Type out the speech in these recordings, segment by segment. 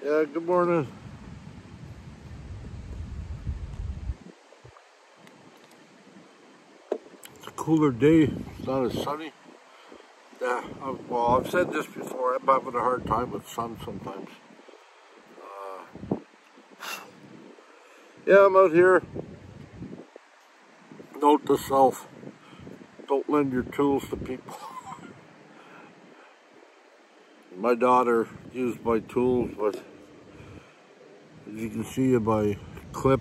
Yeah, good morning. It's a cooler day. It's not as sunny. Yeah, well, I've said this before. I'm having a hard time with sun sometimes. Yeah, I'm out here. Note to self: don't lend your tools to people. My daughter used my tools, but as you can see in my clip,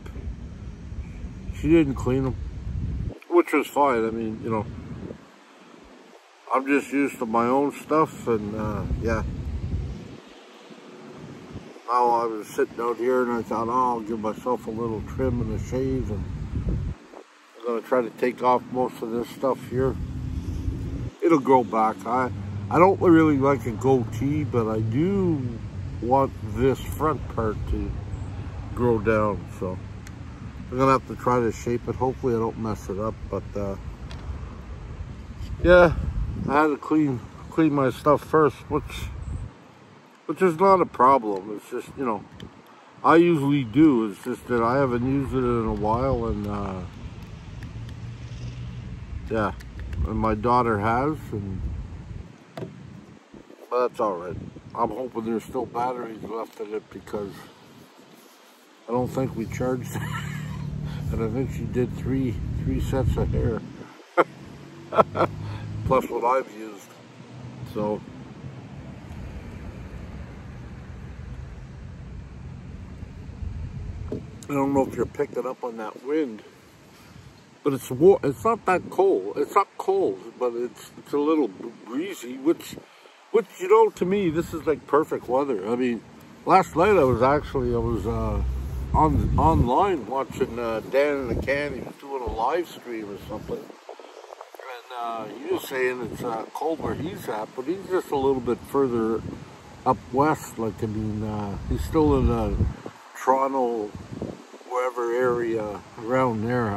she didn't clean them, which was fine. I mean, I'm just used to my own stuff, and yeah. Now I was sitting out here and I thought, oh, I'll give myself a little trim and a shave, and I'm going to try to take off most of this stuff here. It'll grow back. I don't really like a goatee, but I do want this front part to grow down, so I'm going to have to try to shape it. Hopefully I don't mess it up, but yeah, I had to clean my stuff first, which is not a problem. It's just, I usually do. It's just that I haven't used it in a while, and yeah, and my daughter has, but that's all right. I'm hoping there's still batteries left in it, because I don't think we charged it. And I think she did three sets of hair plus what I've used. So I don't know if you're picking up on that wind, but it's warm. It's not that cold. It's not cold, but it's a little breezy, which to me, this is like perfect weather. I mean, last night I was online watching Dan in the Can. He was doing a live stream or something, and he was saying it's cold where he's at, but he's just a little bit further up west. Like, I mean, he's still in Toronto, wherever area around there.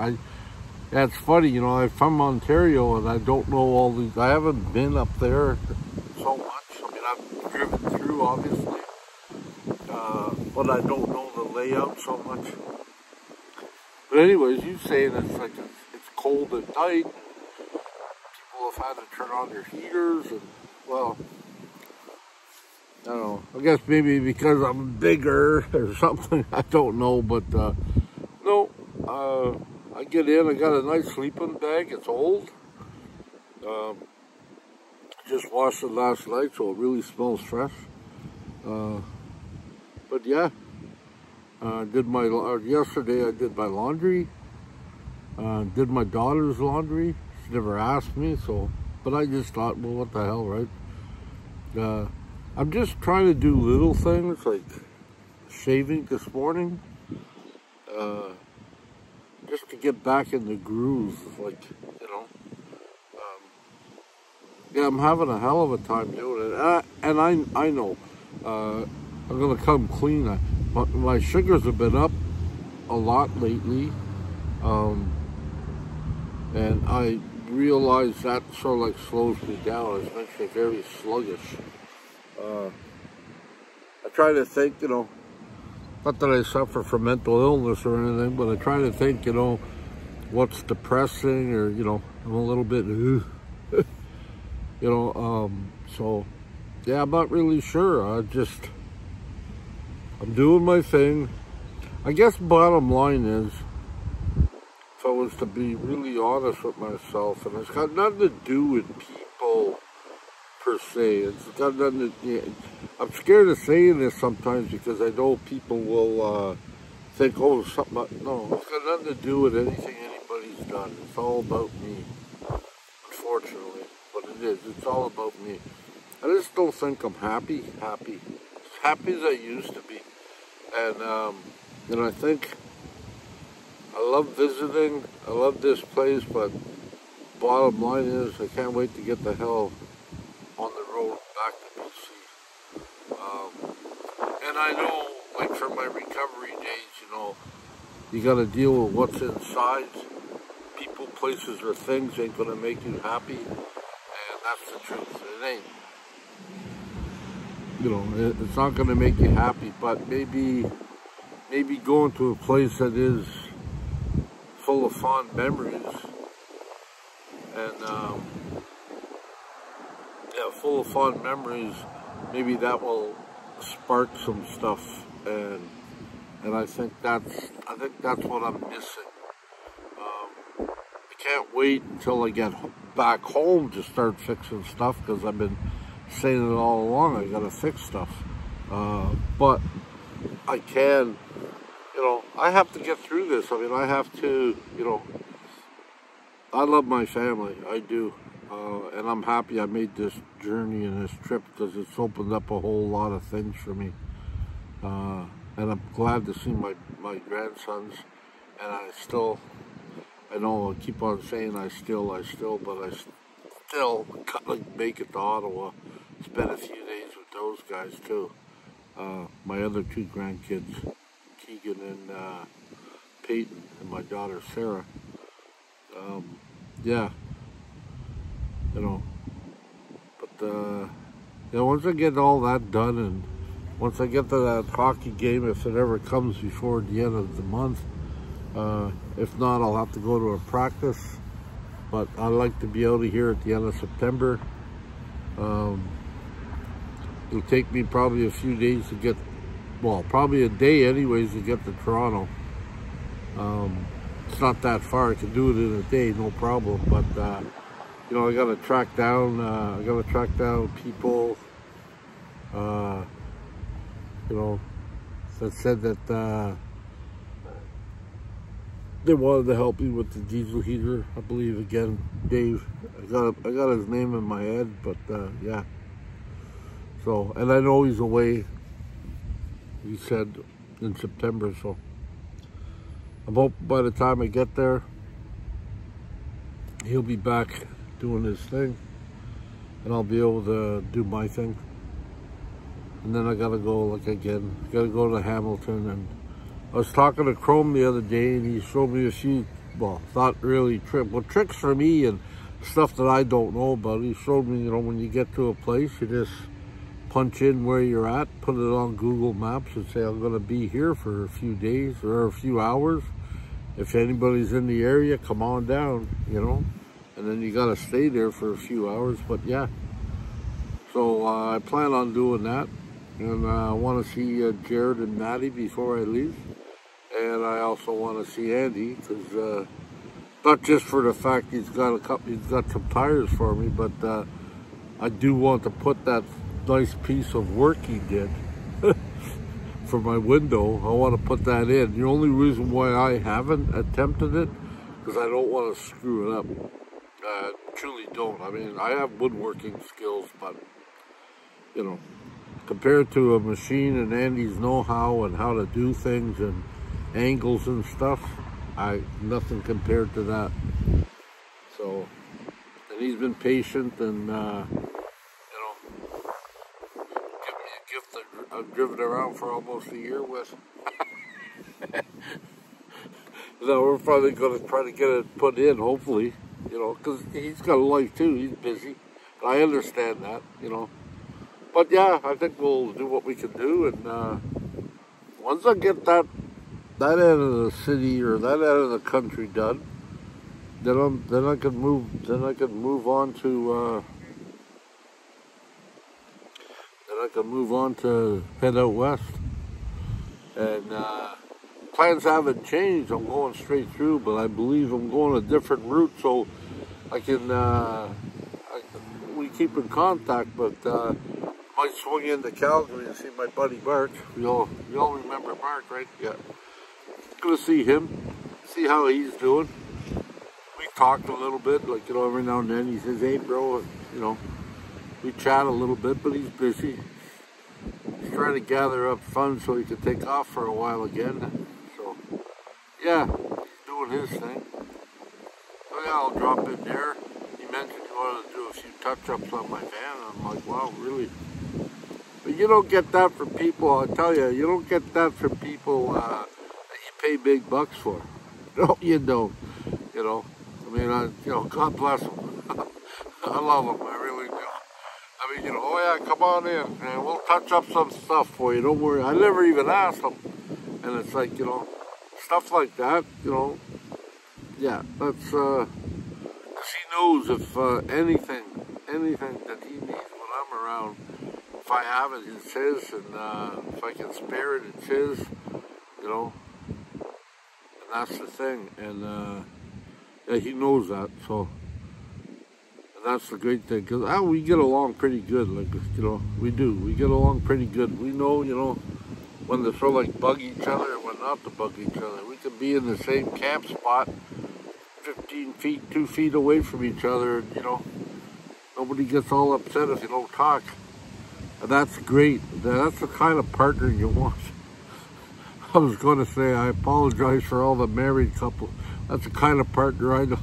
Yeah, it's funny, I'm from Ontario, and I don't know all these. I haven't been up there so much. I mean, I've driven through, obviously, but I don't know the layout so much. But anyways, you saying it's cold at night, and people have had to turn on their heaters, and well, I don't know. I guess maybe because I'm bigger or something. I don't know, but no. I get in. I got a nice sleeping bag. It's old. Just washed it last night, so it really smells fresh. But yeah, yesterday I did my laundry. Did my daughter's laundry. She never asked me, but I just thought, well, what the hell, right? I'm just trying to do little things like shaving this morning. Just to get back in the groove, yeah, I'm having a hell of a time doing it, and I know I'm gonna come clean. My sugars have been up a lot lately, and I realize that sort of like slows me down. It makes me very sluggish. I try to think, not that I suffer from mental illness or anything, but I try to think, what's depressing, or, I'm a little bit, so, yeah, I'm not really sure. I'm doing my thing. I guess bottom line is, if I was to be really honest with myself, and it's got nothing to do with people per se. It's got nothing to, I'm scared of saying this sometimes, because I know people will think, oh, something. No, it's got nothing to do with anything anybody's done. It's all about me, unfortunately. But it is. It's all about me. I just don't think I'm happy as I used to be. And I think I love visiting. I love this place, but bottom line is I can't wait to get the hell on the road back to BC. And I know, like, from my recovery days, you got to deal with what's inside. People, places, or things ain't going to make you happy, and that's the truth. It ain't. you know, it's not going to make you happy, but maybe going to a place that is full of fond memories and yeah, full of fond memories, maybe that will spark some stuff, and I think that's what I'm missing. I can't wait until I get back home to start fixing stuff, because I've been saying it all along. I gotta fix stuff, but I can. You know, I have to get through this. I mean, I have to. You know, I love my family. I do. And I'm happy I made this journey and this trip, because it's opened up a whole lot of things for me. And I'm glad to see my grandsons. And I know I keep on saying I still, but I still gotta make it to Ottawa. Spend a few days with those guys too. My other two grandkids, Keegan and Peyton, and my daughter Sarah. Yeah. You know, but yeah, once I get all that done, and once I get to that hockey game, if it ever comes before the end of the month, if not, I'll have to go to a practice, but I'd like to be out of here at the end of September. It'll take me probably a few days to get, well, probably a day anyways, to get to Toronto. It's not that far. I can do it in a day, no problem, but you know, I gotta track down people, you know, that said that they wanted to help me with the diesel heater. I believe, again, Dave. I got his name in my head, but yeah. So, and I know he's away, he said, in September, so I'm hoping by the time I get there, he'll be back doing his thing, and I'll be able to do my thing. And then I gotta go, gotta go to Hamilton. And I was talking to Chrome the other day, and he showed me a few, well, not really tricks for me and stuff that I don't know about. He showed me, you know, when you get to a place, you just punch in where you're at, put it on Google Maps, and say, I'm gonna be here for a few days or a few hours. If anybody's in the area, come on down, you know. And then you gotta stay there for a few hours, but yeah. So I plan on doing that, and I want to see Jared and Maddie before I leave, and I also want to see Andy, because not just for the fact he's got some tires for me, but I do want to put that nice piece of work he did for my window. I want to put that in. The only reason why I haven't attempted it, because I don't want to screw it up. Truly don't. I mean, I have woodworking skills, but, you know, compared to a machine and Andy's know-how and how to do things and angles and stuff, nothing compared to that. So, and he's been patient, and, you know, give me a gift that I've driven around for almost a year with. No, we're probably going to try to get it put in, hopefully. You know, because he's got a life too. He's busy. And I understand that, you know. But yeah, I think we'll do what we can do. And once I get that end of the city or that end of the country done, then I can move on to head out west. And plans haven't changed. I'm going straight through, but I believe I'm going a different route, so I can, we keep in contact, but might swing into Calgary and see my buddy Mark. We all remember Mark, right? Yeah. Gonna see him, see how he's doing. We talked a little bit, like, you know, every now and then he says, hey bro, and, you know, we chat a little bit, but he's busy. He's trying to gather up funds so he can take off for a while again. So, yeah, he's doing his thing. So yeah, I'll drop in there. He mentioned he wanted to do a few touch-ups on my van, and I'm like, wow, really? But you don't get that from people, I tell you, you don't get that from people that you pay big bucks for. No, you don't. You know, I mean, you know, God bless them. I love them, I really do. I mean, you know, oh yeah, come on in, and we'll touch up some stuff for you. Don't worry. I never even asked them, and it's like, you know, stuff like that. You know, yeah, that's. 'Cause he knows if anything that he needs when I'm around, if I have it, it's his, and if I can spare it, it's his. You know, and that's the thing, and yeah, he knows that, so. That's the great thing, because we get along pretty good, like, you know, we do. We get along pretty good. We know, you know, when to sort of like bug each other and when not to bug each other. We could be in the same camp spot, 15 feet, 2 feet away from each other, and, you know, nobody gets all upset if you don't talk. And that's great. That's the kind of partner you want. I was going to say, I apologize for all the married couples. That's the kind of partner I know.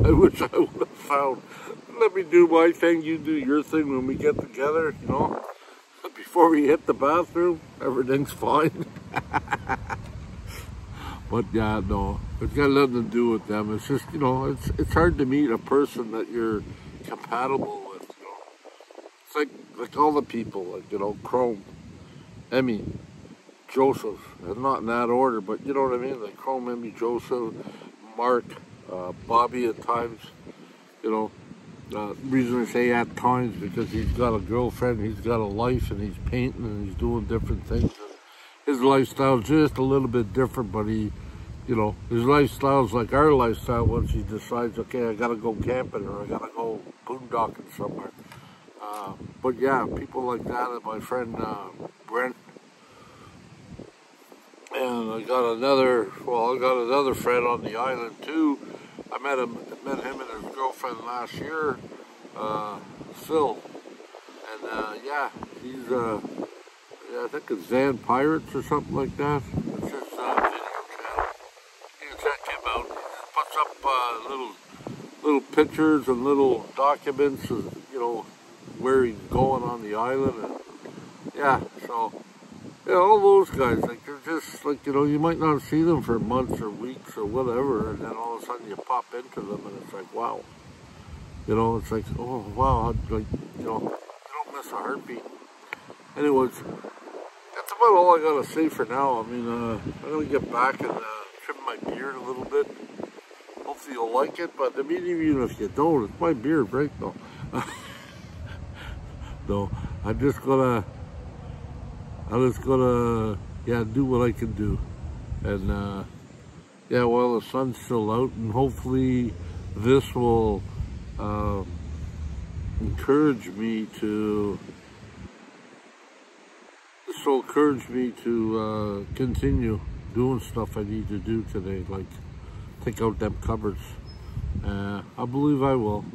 I wish I would have found. Let me do my thing, you do your thing when we get together, you know. Before we hit the bathroom, everything's fine. But yeah, no, it's got nothing to do with them. It's just, you know, it's hard to meet a person that you're compatible with, you know. It's like all the people, like, you know, Chrome, Emmy, Joseph, and not in that order, but you know what I mean? Like Chrome, Emmy, Joseph, Mark, Bobby at times, you know. The reason I say at times because he's got a girlfriend, he's got a life, and he's painting and he's doing different things. His lifestyle's just a little bit different, but he, you know, his lifestyle's like our lifestyle once he decides, okay, I gotta go camping or I gotta go boondocking somewhere. But yeah, people like that, and my friend Brent, and I got another friend on the island too. I met him and his girlfriend last year, Phil, and yeah, he's yeah, I think it's Zan Pirates or something like that. It's his video channel. You can check him out. He puts up little pictures and little documents of, you know, where he's going on the island, and yeah, so. Yeah, all those guys, like, they're just, like, you know, you might not see them for months or weeks or whatever, and then all of a sudden you pop into them, and it's like, wow. You know, it's like, oh, wow, like, you know, you don't miss a heartbeat. Anyways, that's about all I gotta say for now. I mean, I'm gonna get back and trim my beard a little bit. Hopefully you'll like it, but I mean, even if you don't, it's my beard, right, though. No, I'm just gonna, yeah, do what I can do. And, yeah, well, the sun's still out, and hopefully this will encourage me to continue doing stuff I need to do today, like take out them cupboards. I believe I will.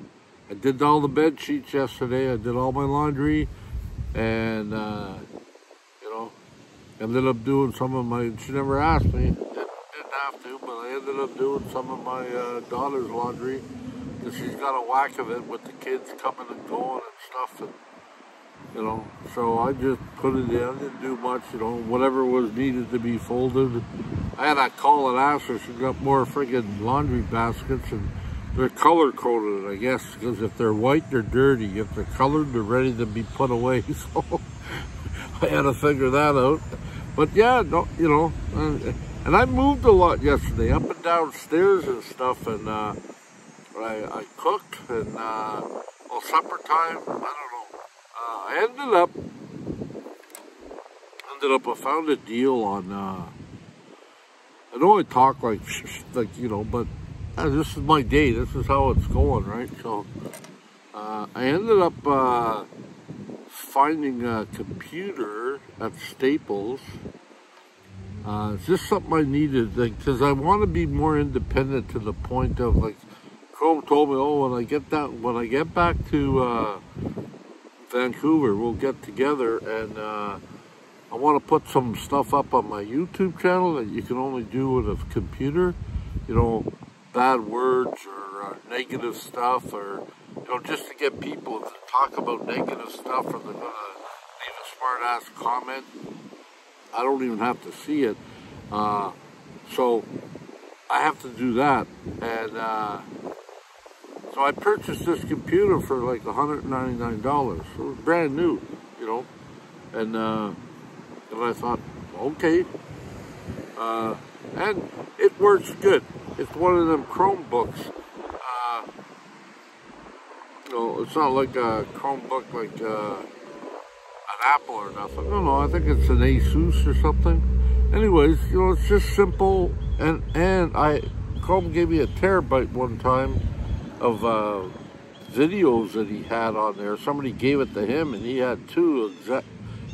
I did all the bed sheets yesterday, I did all my laundry, and you know, ended up doing some of my, she never asked me, didn't have to, but I ended up doing some of my daughter's laundry, because she's got a whack of it with the kids coming and going and stuff, and you know, so I just put it in, I didn't do much, you know, whatever was needed to be folded. I had that call and ask her, she got more friggin' laundry baskets, and they're color coded, I guess, because if they're white, they're dirty. If they're colored, they're ready to be put away. So I had to figure that out. But yeah, no, you know, and I moved a lot yesterday, up and down stairs and stuff, and I cooked, and well, supper time, I don't know. I ended up, I found a deal on, I know I talk like, you know, but this is my day, this is how it's going, right? So, I ended up finding a computer at Staples. It's just something I needed, like, because I want to be more independent to the point of, like, Chrome told me, oh, when I get back to Vancouver, we'll get together, and I want to put some stuff up on my YouTube channel that you can only do with a computer, you know, bad words or negative stuff, or, you know, just to get people to talk about negative stuff, or they're going to leave a smart-ass comment. I don't even have to see it. So I have to do that. And So I purchased this computer for like $199. So it was brand new, you know. And I thought, okay. And it works good. It's one of them Chromebooks. You know, it's not like a Chromebook like an Apple or nothing. No, I think it's an Asus or something. Anyways, you know, it's just simple. And Chrome gave me a terabyte one time of videos that he had on there. Somebody gave it to him, and he had two.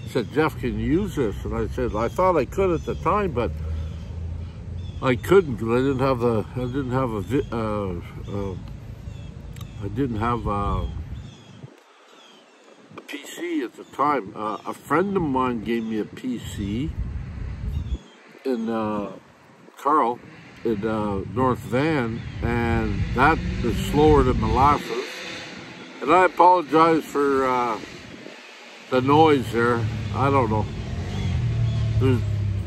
Said, Jeff, can you use this? And I said, I thought I could at the time, but I couldn't because I didn't have a PC at the time. A friend of mine gave me a PC in Carl in North Van, and that is slower than molasses. And I apologize for the noise there. I don't know.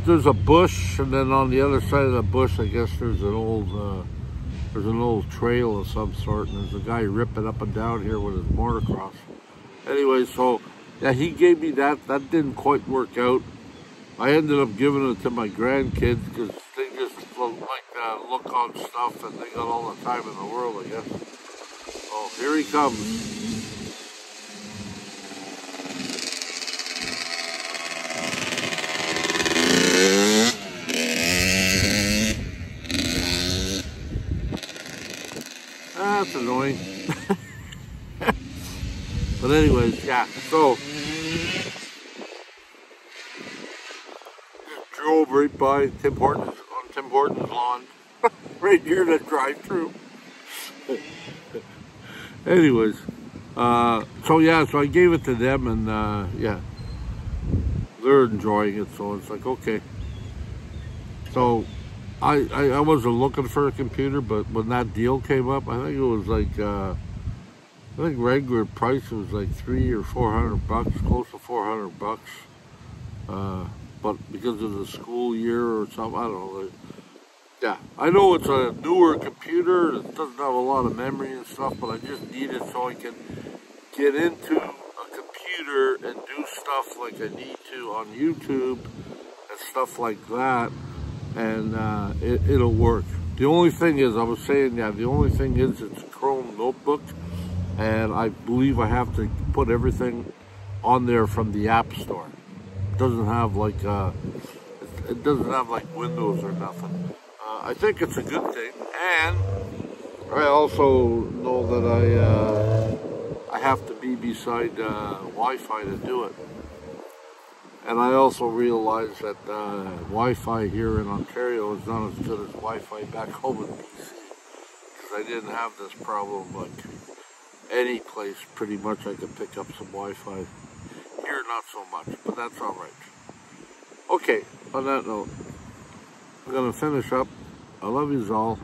There's a bush, and then on the other side of the bush, I guess there's an old trail of some sort, and there's a guy ripping up and down here with his motocross. Anyway, so yeah, he gave me that. That didn't quite work out. I ended up giving it to my grandkids because they just look on stuff, and they got all the time in the world, I guess. Oh, here he comes. That's annoying. But anyways, yeah, so just drove right by Tim Hortons on Tim Hortons lawn. Right here in the drive-thru. Anyways, so yeah, so I gave it to them, and yeah, they're enjoying it, so it's like, okay. So I wasn't looking for a computer, but when that deal came up, I think it was like, I think regular price was like $300 or $400, close to $400. But because of the school year or something, I don't know. Yeah, I know it's a newer computer. It doesn't have a lot of memory and stuff, but I just need it so I can get into a computer and do stuff like I need to on YouTube and stuff like that. And it'll work. The only thing is, I was saying, yeah, the only thing is it's a Chrome notebook, and I believe I have to put everything on there from the App Store. It doesn't have like Windows or nothing. I think it's a good thing, and I also know that I have to be beside Wi-Fi to do it. And I also realized that Wi-Fi here in Ontario is not as good as Wi-Fi back home in BC, because I didn't have this problem. Like any place, pretty much I could pick up some Wi-Fi. Here, not so much, but that's all right. Okay, on that note, I'm gonna finish up. I love yous all.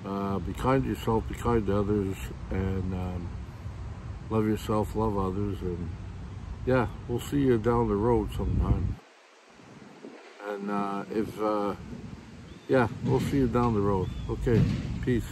Be kind to yourself, be kind to others, and love yourself, love others, and yeah, we'll see you down the road sometime. And yeah, we'll see you down the road. Okay, peace.